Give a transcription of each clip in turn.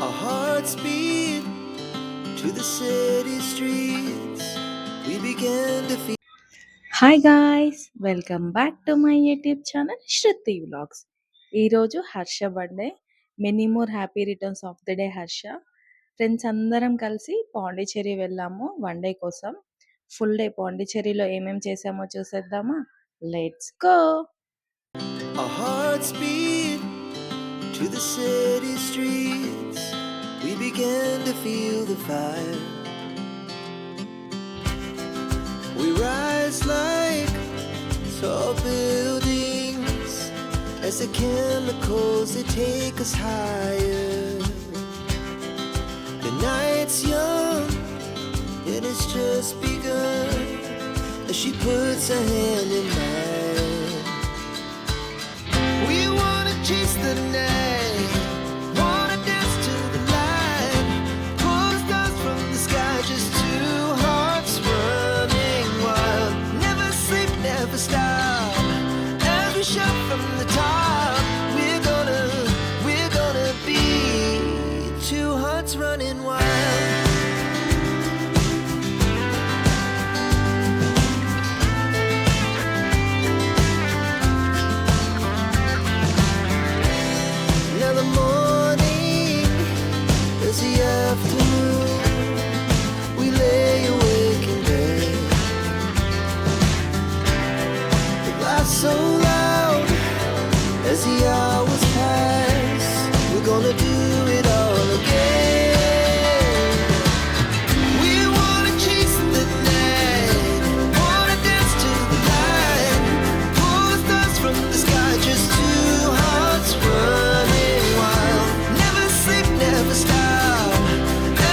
Our hearts beat to the city streets. We began to feel. Hi guys, welcome back to my YouTube channel Shruti vlogs. ఈరోజు Harsha birthday. Many more happy returns of the day Harsha. Friends అందరం కలిసి పాండిచ్చేరి వెళ్ళాము 1 day కోసం. Full day పాండిచ్చేరిలో ఏమేం చేసామో చూసేద్దామా? Let's go. Our hearts beat to the city streets. We began to feel the fire. We rise like tall buildings as the chemicals they take us higher. The night's young and it's just begun as she puts her hand in mine. We wanna chase the night, wanna dance to the light, pull the stars from the sky, just two hearts running wild. Never sleep, never stop, as we shout from the top. We're gonna be two hearts running wild. Now the morning is the afternoon. We lay awake in bed. The laughs so loud as the hours pass. We're gonna do it all again. We wanna chase the night, wanna dance to the light, pull the stars from the sky, just two hearts running wild. Never sleep, never stop,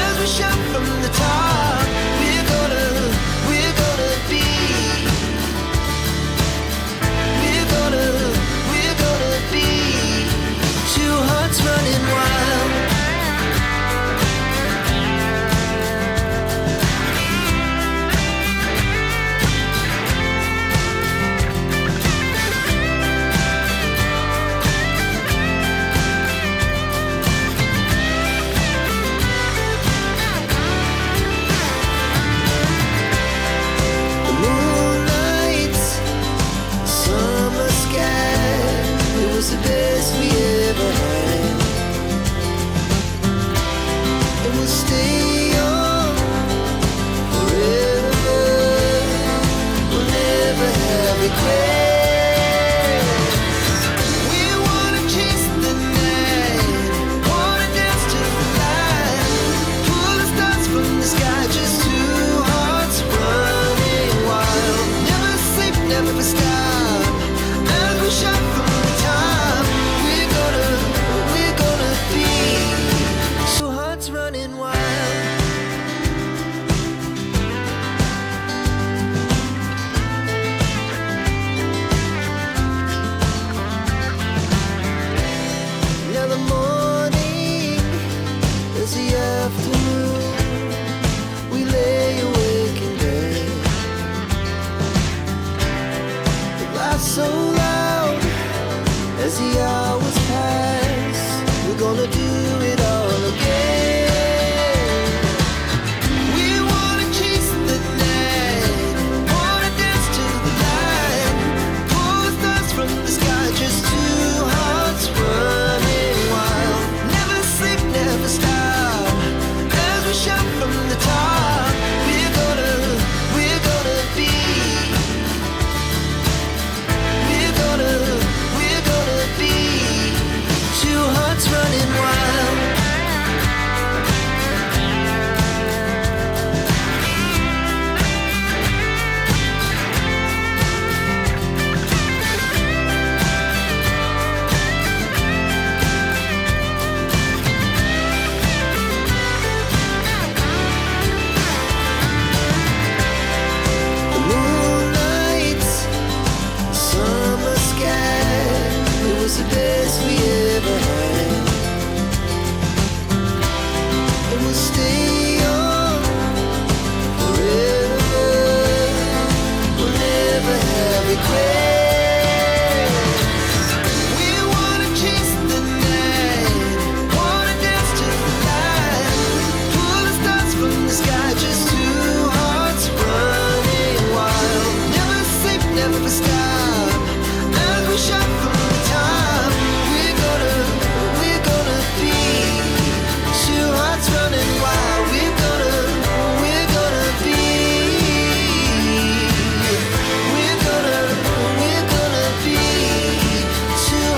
as we shout from the top. We're gonna be, we're gonna be two hearts running wild. The moonlights, summer sky, it was the best we ever had. And we'll stay young forever. We'll never have regrets. We wanna chase the night, wanna dance to the light, pull the stars from the sky, just two hearts running wild. Never sleep, never stop, as we shout from the top. We're gonna be two hearts running wild. Now the morning is the afternoon. We lay awake in bed. The laughs so loud as the hours pass. We're gonna do